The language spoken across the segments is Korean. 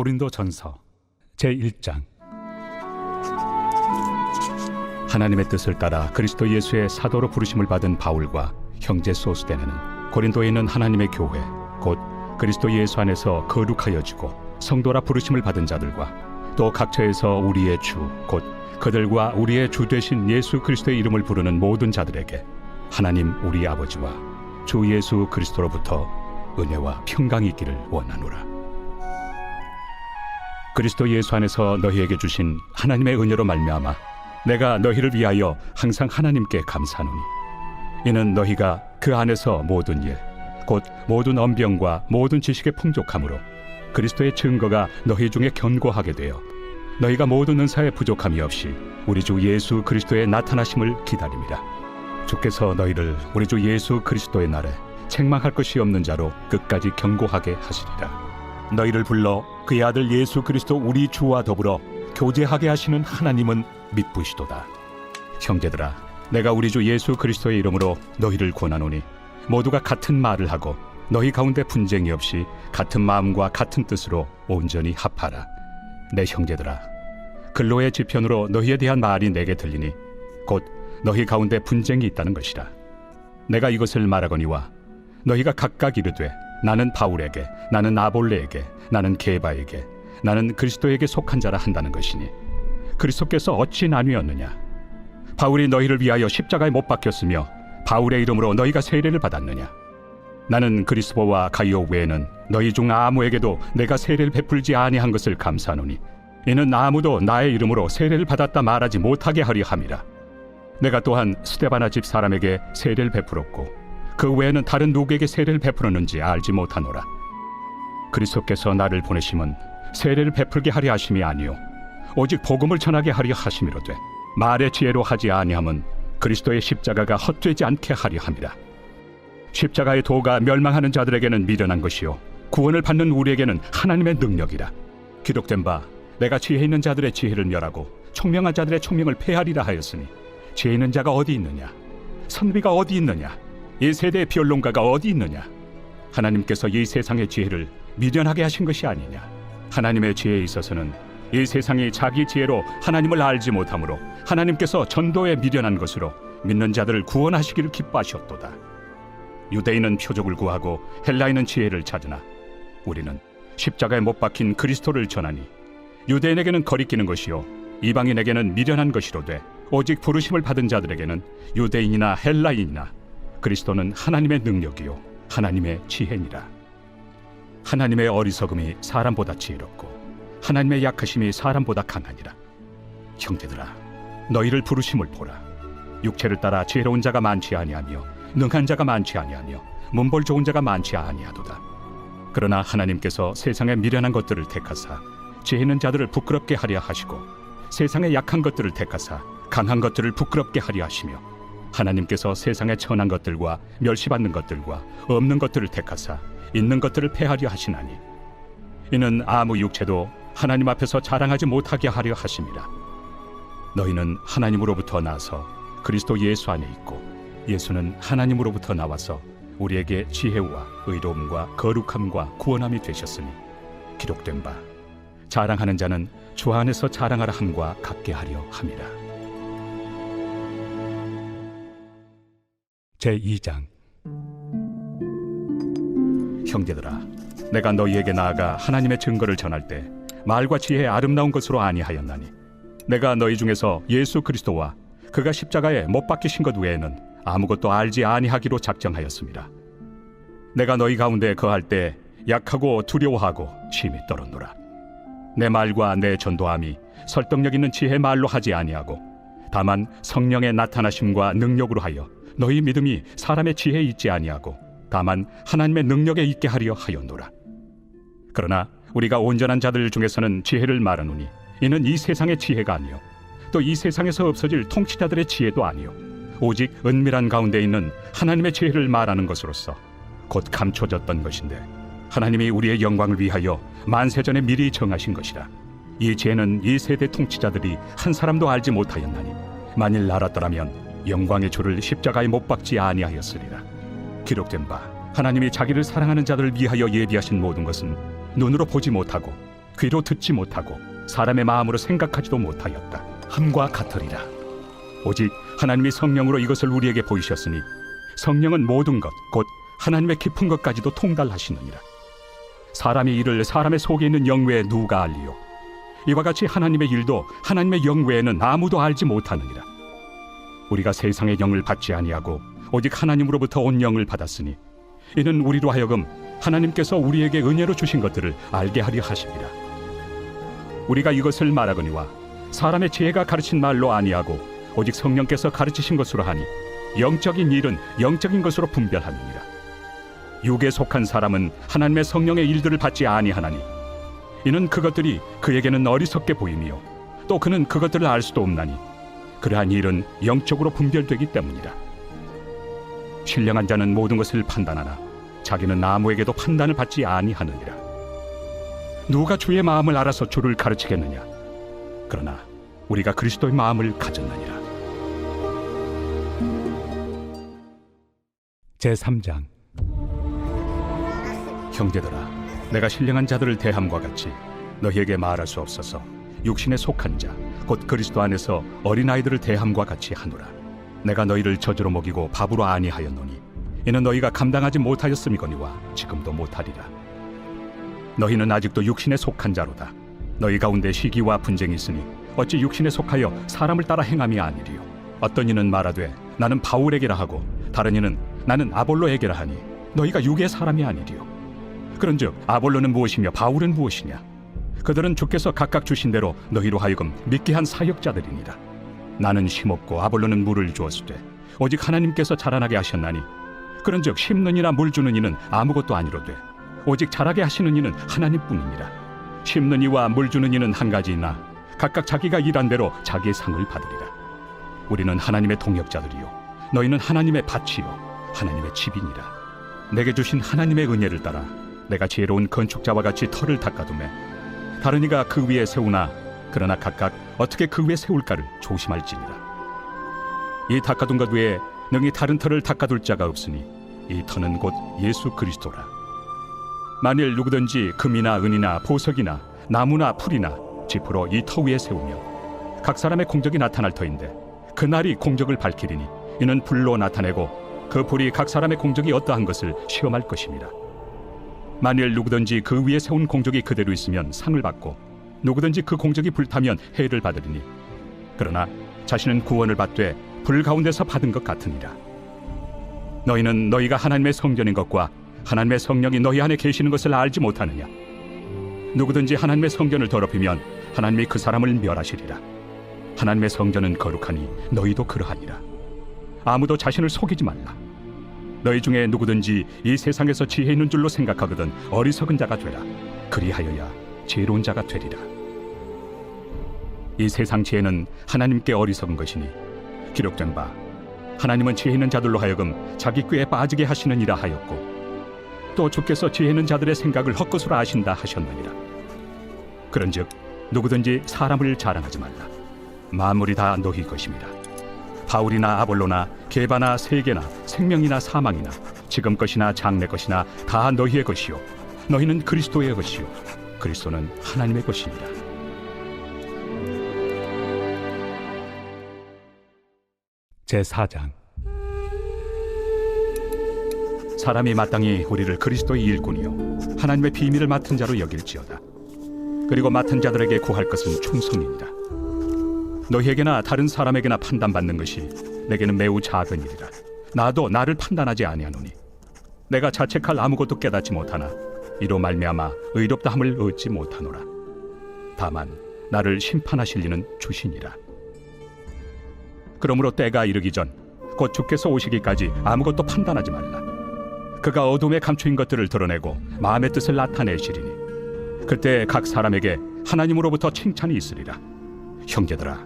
고린도전서 제1장. 하나님의 뜻을 따라 그리스도 예수의 사도로 부르심을 받은 바울과 형제 소스데네는 고린도에 있는 하나님의 교회 곧 그리스도 예수 안에서 거룩하여지고 성도라 부르심을 받은 자들과 또 각처에서 우리의 주 곧 그들과 우리의 주 되신 예수 그리스도의 이름을 부르는 모든 자들에게 하나님 우리 아버지와 주 예수 그리스도로부터 은혜와 평강이 있기를 원하노라. 그리스도 예수 안에서 너희에게 주신 하나님의 은혜로 말미암아 내가 너희를 위하여 항상 하나님께 감사하노니 이는 너희가 그 안에서 모든 일 곧 모든 언병과 모든 지식의 풍족함으로 그리스도의 증거가 너희 중에 견고하게 되어 너희가 모든 은사에 부족함이 없이 우리 주 예수 그리스도의 나타나심을 기다림이라. 주께서 너희를 우리 주 예수 그리스도의 날에 책망할 것이 없는 자로 끝까지 견고하게 하시리라. 너희를 불러 그의 아들 예수 그리스도 우리 주와 더불어 교제하게 하시는 하나님은 믿부시도다. 형제들아, 내가 우리 주 예수 그리스도의 이름으로 너희를 권하노니 모두가 같은 말을 하고 너희 가운데 분쟁이 없이 같은 마음과 같은 뜻으로 온전히 합하라. 내 형제들아, 근로의 지편으로 너희에 대한 말이 내게 들리니 곧 너희 가운데 분쟁이 있다는 것이라. 내가 이것을 말하거니와 너희가 각각 이르되 나는 바울에게, 나는 아볼레에게, 나는 게바에게, 나는 그리스도에게 속한 자라 한다는 것이니 그리스도께서 어찌 나뉘었느냐? 바울이 너희를 위하여 십자가에 못 박혔으며 바울의 이름으로 너희가 세례를 받았느냐? 나는 그리스도와 가이오 외에는 너희 중 아무에게도 내가 세례를 베풀지 아니한 것을 감사하노니 이는 아무도 나의 이름으로 세례를 받았다 말하지 못하게 하려 함이라. 내가 또한 스데바나 집 사람에게 세례를 베풀었고 그 외에는 다른 누구에게 세례를 베풀었는지 알지 못하노라. 그리스도께서 나를 보내심은 세례를 베풀게 하려 하심이 아니요 오직 복음을 전하게 하려 하심이로되 말의 지혜로 하지 아니함은 그리스도의 십자가가 헛되지 않게 하려 함이라. 십자가의 도가 멸망하는 자들에게는 미련한 것이요 구원을 받는 우리에게는 하나님의 능력이라. 기록된 바 내가 지혜 있는 자들의 지혜를 멸하고 총명한 자들의 총명을 폐하리라 하였으니 지혜 있는 자가 어디 있느냐? 선비가 어디 있느냐? 이 세대의 변론가가 어디 있느냐? 하나님께서 이 세상의 지혜를 미련하게 하신 것이 아니냐? 하나님의 지혜에 있어서는 이 세상이 자기 지혜로 하나님을 알지 못하므로 하나님께서 전도에 미련한 것으로 믿는 자들을 구원하시기를 기뻐하셨도다. 유대인은 표적을 구하고 헬라인은 지혜를 찾으나 우리는 십자가에 못 박힌 그리스도를 전하니 유대인에게는 거리끼는 것이요 이방인에게는 미련한 것이로되 오직 부르심을 받은 자들에게는 유대인이나 헬라인이나 그리스도는 하나님의 능력이요 하나님의 지혜니라. 하나님의 어리석음이 사람보다 지혜롭고 하나님의 약하심이 사람보다 강하니라. 형제들아, 너희를 부르심을 보라. 육체를 따라 지혜로운 자가 많지 아니하며 능한 자가 많지 아니하며 문벌 좋은 자가 많지 아니하도다. 그러나 하나님께서 세상의 미련한 것들을 택하사 지혜 있는 자들을 부끄럽게 하려 하시고 세상의 약한 것들을 택하사 강한 것들을 부끄럽게 하려 하시며 하나님께서 세상의 천한 것들과 멸시받는 것들과 없는 것들을 택하사 있는 것들을 폐하려 하시나니 이는 아무 육체도 하나님 앞에서 자랑하지 못하게 하려 하심이라. 너희는 하나님으로부터 나서 그리스도 예수 안에 있고 예수는 하나님으로부터 나와서 우리에게 지혜와 의로움과 거룩함과 구원함이 되셨으니 기록된 바 자랑하는 자는 주 안에서 자랑하라 함과 같게 하려 함이라. 제2장. 형제들아, 내가 너희에게 나아가 하나님의 증거를 전할 때 말과 지혜의 아름다운 것으로 아니하였나니 내가 너희 중에서 예수 그리스도와 그가 십자가에 못 박히신 것 외에는 아무것도 알지 아니하기로 작정하였습니다. 내가 너희 가운데 거할 때 약하고 두려워하고 심히 떨었노라. 내 말과 내 전도함이 설득력 있는 지혜의 말로 하지 아니하고 다만 성령의 나타나심과 능력으로 하여 너희 믿음이 사람의 지혜에 있지 아니하고 다만 하나님의 능력에 있게 하려 하였노라. 그러나 우리가 온전한 자들 중에서는 지혜를 말하노니 이는 이 세상의 지혜가 아니요 또 이 세상에서 없어질 통치자들의 지혜도 아니요 오직 은밀한 가운데 있는 하나님의 지혜를 말하는 것으로서 곧 감춰졌던 것인데 하나님이 우리의 영광을 위하여 만세전에 미리 정하신 것이라. 이 지혜는 이 세대 통치자들이 한 사람도 알지 못하였나니 만일 알았더라면 영광의 주를 십자가에 못 박지 아니하였으리라. 기록된 바 하나님이 자기를 사랑하는 자들을 위하여 예비하신 모든 것은 눈으로 보지 못하고 귀로 듣지 못하고 사람의 마음으로 생각하지도 못하였다 함과 같으리라. 오직 하나님이 성령으로 이것을 우리에게 보이셨으니 성령은 모든 것 곧 하나님의 깊은 것까지도 통달하시느니라. 사람의 일을 사람의 속에 있는 영 외에 누가 알리요? 이와 같이 하나님의 일도 하나님의 영 외에는 아무도 알지 못하느니라. 우리가 세상의 영을 받지 아니하고 오직 하나님으로부터 온 영을 받았으니 이는 우리로 하여금 하나님께서 우리에게 은혜로 주신 것들을 알게 하려 하심이라. 우리가 이것을 말하거니와 사람의 지혜가 가르친 말로 아니하고 오직 성령께서 가르치신 것으로 하니 영적인 일은 영적인 것으로 분별하느니라. 육에 속한 사람은 하나님의 성령의 일들을 받지 아니하나니 이는 그것들이 그에게는 어리석게 보이며 또 그는 그것들을 알 수도 없나니 그러한 일은 영적으로 분별되기 때문이라. 신령한 자는 모든 것을 판단하나 자기는 아무에게도 판단을 받지 아니하느니라. 누가 주의 마음을 알아서 주를 가르치겠느냐? 그러나 우리가 그리스도의 마음을 가졌느니라. 제3장. 형제들아, 내가 신령한 자들을 대함과 같이 너희에게 말할 수 없어서 육신에 속한 자 곧 그리스도 안에서 어린아이들을 대함과 같이 하노라. 내가 너희를 젖으로 먹이고 밥으로 아니하였노니 이는 너희가 감당하지 못하였음이거니와 지금도 못하리라. 너희는 아직도 육신에 속한 자로다. 너희 가운데 시기와 분쟁이 있으니 어찌 육신에 속하여 사람을 따라 행함이 아니리요? 어떤 이는 말하되 나는 바울에게라 하고 다른 이는 나는 아볼로에게라 하니 너희가 육의 사람이 아니리요? 그런즉 아볼로는 무엇이며 바울은 무엇이냐? 그들은 주께서 각각 주신 대로 너희로 하여금 믿게 한 사역자들이니라. 나는 심었고 아볼로는 물을 주었으되 오직 하나님께서 자라나게 하셨나니 그런즉 심는 이나 물 주는 이는 아무것도 아니로되 오직 자라게 하시는 이는 하나님뿐이니라. 심는 이와 물 주는 이는 한 가지이나 각각 자기가 일한 대로 자기의 상을 받으리라. 우리는 하나님의 동역자들이요 너희는 하나님의 밭이요 하나님의 집이니라. 내게 주신 하나님의 은혜를 따라 내가 지혜로운 건축자와 같이 터를 닦아두매 다른 이가 그 위에 세우나 그러나 각각 어떻게 그 위에 세울까를 조심할지니라. 이 닦아둔 것 외에 능히 다른 터를 닦아둘 자가 없으니 이 터는 곧 예수 그리스도라. 만일 누구든지 금이나 은이나 보석이나 나무나 풀이나 지푸로 이 터 위에 세우면 각 사람의 공적이 나타날 터인데 그날이 공적을 밝히리니 이는 불로 나타내고 그 불이 각 사람의 공적이 어떠한 것을 시험할 것입니다. 만일 누구든지 그 위에 세운 공적이 그대로 있으면 상을 받고 누구든지 그 공적이 불타면 해를 받으리니 그러나 자신은 구원을 받되 불 가운데서 받은 것 같으니라. 너희는 너희가 하나님의 성전인 것과 하나님의 성령이 너희 안에 계시는 것을 알지 못하느냐? 누구든지 하나님의 성전을 더럽히면 하나님이 그 사람을 멸하시리라. 하나님의 성전은 거룩하니 너희도 그러하니라. 아무도 자신을 속이지 말라. 너희 중에 누구든지 이 세상에서 지혜 있는 줄로 생각하거든 어리석은 자가 되라. 그리하여야 지혜로운 자가 되리라. 이 세상 지혜는 하나님께 어리석은 것이니 기록된 바 하나님은 지혜 있는 자들로 하여금 자기 꾀에 빠지게 하시느니라 하였고 또 주께서 지혜 있는 자들의 생각을 헛것으로 아신다 하셨느니라. 그런즉 누구든지 사람을 자랑하지 말라. 만물이 다 너희 것입니다. 바울이나 아볼로나 게바나 세계나 생명이나 사망이나 지금 것이나 장래 것이나 다 너희의 것이요 너희는 그리스도의 것이요 그리스도는 하나님의 것입니다. 제4장. 사람이 마땅히 우리를 그리스도의 일꾼이요 하나님의 비밀을 맡은 자로 여길지어다. 그리고 맡은 자들에게 구할 것은 충성이니라. 너희에게나 다른 사람에게나 판단받는 것이 내게는 매우 작은 일이라. 나도 나를 판단하지 아니하노니 내가 자책할 아무것도 깨닫지 못하나 이로 말미암아 의롭다함을 얻지 못하노라. 다만 나를 심판하실 이는 주시니라. 그러므로 때가 이르기 전 곧 주께서 오시기까지 아무것도 판단하지 말라. 그가 어둠에 감추인 것들을 드러내고 마음의 뜻을 나타내시리니 그때 각 사람에게 하나님으로부터 칭찬이 있으리라. 형제들아,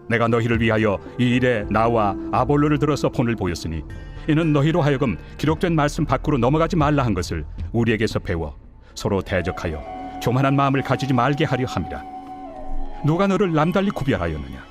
내가 너희를 위하여 이 일에 나와 아볼로를 들어서 본을 보였으니 이는 너희로 하여금 기록된 말씀 밖으로 넘어가지 말라 한 것을 우리에게서 배워 서로 대적하여 교만한 마음을 가지지 말게 하려 함이라. 누가 너를 남달리 구별하였느냐?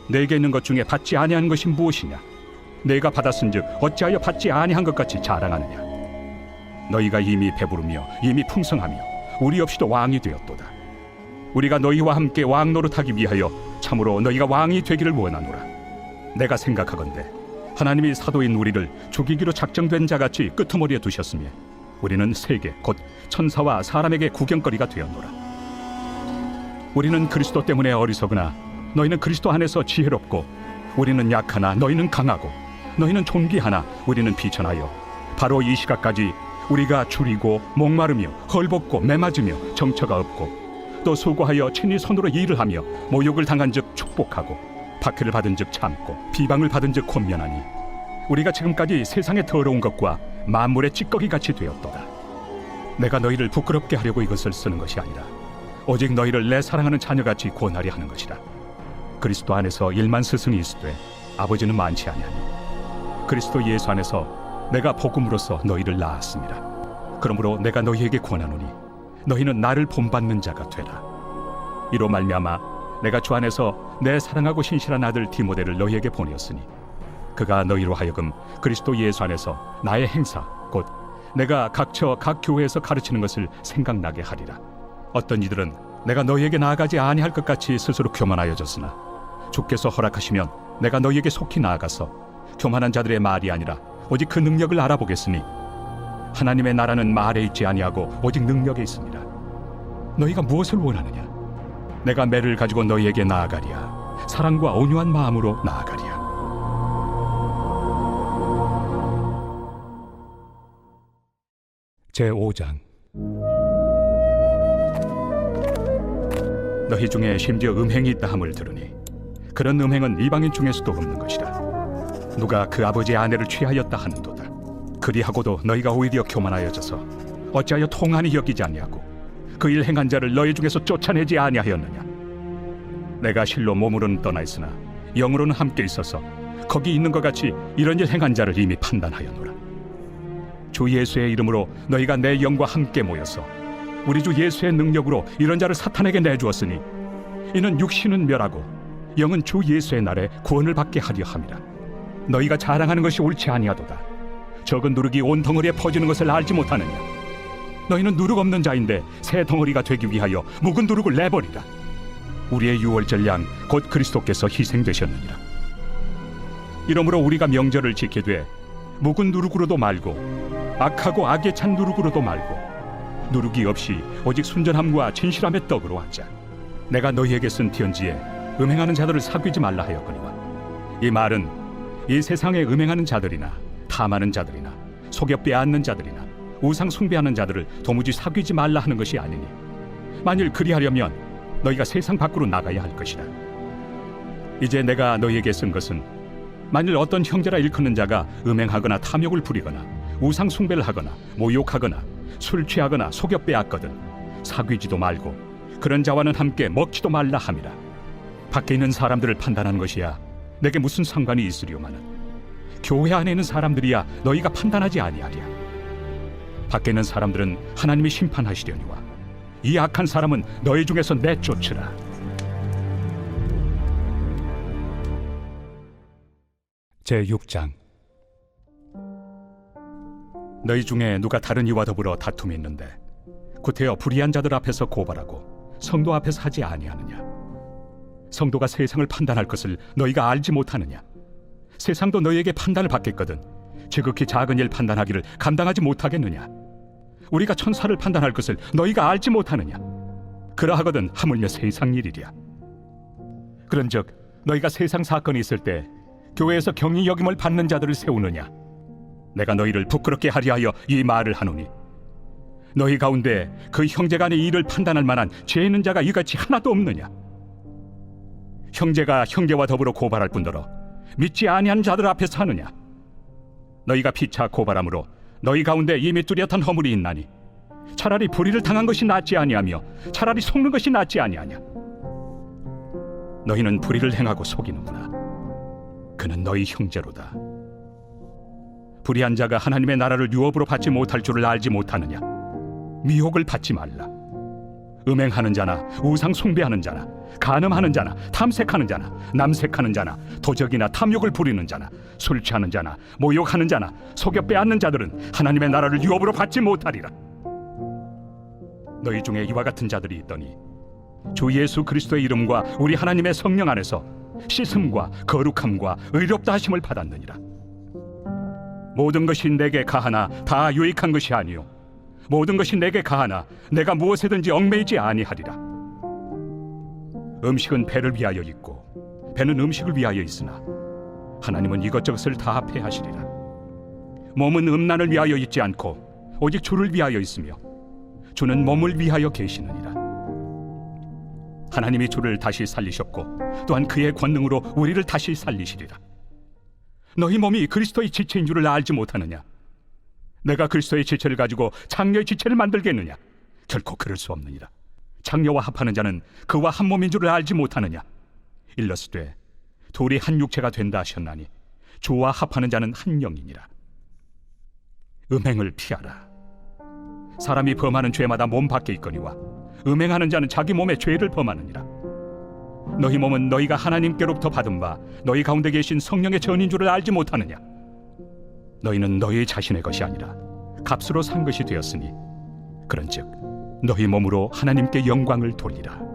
내게 있는 것 중에 받지 아니한 것이 무엇이냐? 내가 받았은즉 어찌하여 받지 아니한 것 같이 자랑하느냐? 너희가 이미 배부르며 이미 풍성하며 우리 없이도 왕이 되었도다. 우리가 너희와 함께 왕 노릇하기 위하여 참으로 너희가 왕이 되기를 원하노라. 내가 생각하건대 하나님이 사도인 우리를 죽이기로 작정된 자같이 끄트머리에 두셨으며 우리는 세계 곧 천사와 사람에게 구경거리가 되었노라. 우리는 그리스도 때문에 어리석으나 너희는 그리스도 안에서 지혜롭고, 우리는 약하나 너희는 강하고, 너희는 존귀하나 우리는 비천하여 바로 이 시각까지 우리가 줄이고 목마르며 헐벗고 매맞으며 정처가 없고, 또 수고하여 친히 손으로 일을 하며 모욕을 당한 즉 축복하고, 박해를 받은 즉 참고, 비방을 받은 즉 권면하니 우리가 지금까지 세상의 더러운 것과 만물의 찌꺼기 같이 되었도다. 내가 너희를 부끄럽게 하려고 이것을 쓰는 것이 아니라 오직 너희를 내 사랑하는 자녀같이 권하려 하는 것이라. 그리스도 안에서 1만 스승이 있으되 아버지는 많지 아니하니 그리스도 예수 안에서 내가 복음으로써 너희를 낳았습니다. 그러므로 내가 너희에게 권하노니 너희는 나를 본받는 자가 되라. 이로 말미암아 내가 주 안에서 내 사랑하고 신실한 아들 디모데를 너희에게 보내었으니 그가 너희로 하여금 그리스도 예수 안에서 나의 행사 곧 내가 각처 각 교회에서 가르치는 것을 생각나게 하리라. 어떤 이들은 내가 너희에게 나아가지 아니할 것 같이 스스로 교만하여졌으나 주께서 허락하시면 내가 너희에게 속히 나아가서 교만한 자들의 말이 아니라 오직 그 능력을 알아보겠으니 하나님의 나라는 말에 있지 아니하고 오직 능력에 있습니다. 너희가 무엇을 원하느냐? 내가 매를 가지고 너희에게 나아가리야. 사랑과 온유한 마음으로 나아가리야. 제5장. 너희 중에 심지어 음행이 있다 함을 들으니 그런 음행은 이방인 중에서도 없는 것이라. 누가 그 아버지의 아내를 취하였다 하는도다. 그리하고도 너희가 오히려 교만하여져서 어찌하여 통한이 여기지 아니하고 그 일 행한 자를 너희 중에서 쫓아내지 아니하였느냐? 내가 실로 몸으로는 떠나 있으나 영으로는 함께 있어서 거기 있는 것 같이 이런 일 행한 자를 이미 판단하였노라. 주 예수의 이름으로 너희가 내 영과 함께 모여서 우리 주 예수의 능력으로 이런 자를 사탄에게 내주었으니 이는 육신은 멸하고 영은 주 예수의 날에 구원을 받게 하려 함이라. 너희가 자랑하는 것이 옳지 아니하도다. 적은 누룩이 온 덩어리에 퍼지는 것을 알지 못하느냐? 너희는 누룩 없는 자인데 새 덩어리가 되기 위하여 묵은 누룩을 내버리라. 우리의 유월절 양 곧 그리스도께서 희생되셨느니라. 이러므로 우리가 명절을 지키되 묵은 누룩으로도 말고 악하고 악에 찬 누룩으로도 말고 누룩이 없이 오직 순전함과 진실함의 떡으로 하자. 내가 너희에게 쓴 편지에 음행하는 자들을 사귀지 말라 하였거니와 이 말은 이 세상에 음행하는 자들이나 탐하는 자들이나 속여 빼앗는 자들이나 우상 숭배하는 자들을 도무지 사귀지 말라 하는 것이 아니니 만일 그리하려면 너희가 세상 밖으로 나가야 할 것이라. 이제 내가 너희에게 쓴 것은 만일 어떤 형제라 일컫는 자가 음행하거나 탐욕을 부리거나 우상 숭배를 하거나 모욕하거나 술 취하거나 속여 빼앗거든 사귀지도 말고 그런 자와는 함께 먹지도 말라 함이라. 밖에 있는 사람들을 판단하는 것이야 내게 무슨 상관이 있으리오마는 교회 안에 있는 사람들이야 너희가 판단하지 아니하리야. 밖에 있는 사람들은 하나님이 심판하시려니와 이 악한 사람은 너희 중에서 내쫓으라. 제6장. 너희 중에 누가 다른 이와 더불어 다툼이 있는데 구태여 불의한 자들 앞에서 고발하고 성도 앞에서 하지 아니하느냐? 성도가 세상을 판단할 것을 너희가 알지 못하느냐? 세상도 너희에게 판단을 받겠거든 지극히 작은 일 판단하기를 감당하지 못하겠느냐? 우리가 천사를 판단할 것을 너희가 알지 못하느냐? 그러하거든 하물며 세상 일이랴. 그런즉 너희가 세상 사건이 있을 때 교회에서 경히 여김을 받는 자들을 세우느냐? 내가 너희를 부끄럽게 하려 하여 이 말을 하노니 너희 가운데 그 형제간의 일을 판단할 만한 죄 있는 자가 이같이 하나도 없느냐? 형제가 형제와 더불어 고발할 뿐더러 믿지 아니하는 자들 앞에서 하느냐? 너희가 피차 고발함으로 너희 가운데 이미 뚜렷한 허물이 있나니 차라리 불의를 당한 것이 낫지 아니하며 차라리 속는 것이 낫지 아니하냐? 너희는 불의를 행하고 속이는구나. 그는 너희 형제로다. 불의한 자가 하나님의 나라를 유업으로 받지 못할 줄을 알지 못하느냐? 미혹을 받지 말라. 음행하는 자나 우상 숭배하는 자나 간음하는 자나 탐색하는 자나 남색하는 자나 도적이나 탐욕을 부리는 자나 술 취하는 자나 모욕하는 자나 속여 빼앗는 자들은 하나님의 나라를 유업으로 받지 못하리라. 너희 중에 이와 같은 자들이 있더니 주 예수 그리스도의 이름과 우리 하나님의 성령 안에서 씻음과 거룩함과 의롭다 하심을 받았느니라. 모든 것이 내게 가하나 다 유익한 것이 아니요 모든 것이 내게 가하나 내가 무엇에든지 얽매이지 아니하리라. 음식은 배를 위하여 있고 배는 음식을 위하여 있으나 하나님은 이것저것을 다 합해하시리라. 몸은 음란을 위하여 있지 않고 오직 주를 위하여 있으며 주는 몸을 위하여 계시느니라. 하나님이 주를 다시 살리셨고 또한 그의 권능으로 우리를 다시 살리시리라. 너희 몸이 그리스도의 지체인 줄을 알지 못하느냐? 내가 그리스도의 지체를 가지고 장녀의 지체를 만들겠느냐? 결코 그럴 수 없느니라. 장녀와 합하는 자는 그와 한 몸인 줄을 알지 못하느냐? 일러스되 둘이 한 육체가 된다 하셨나니 주와 합하는 자는 한 영이니라. 음행을 피하라. 사람이 범하는 죄마다 몸 밖에 있거니와 음행하는 자는 자기 몸에 죄를 범하느니라. 너희 몸은 너희가 하나님께로부터 받은 바 너희 가운데 계신 성령의 전인 줄을 알지 못하느냐? 너희는 너희 자신의 것이 아니라 값으로 산 것이 되었으니 그런즉 너희 몸으로 하나님께 영광을 돌리라.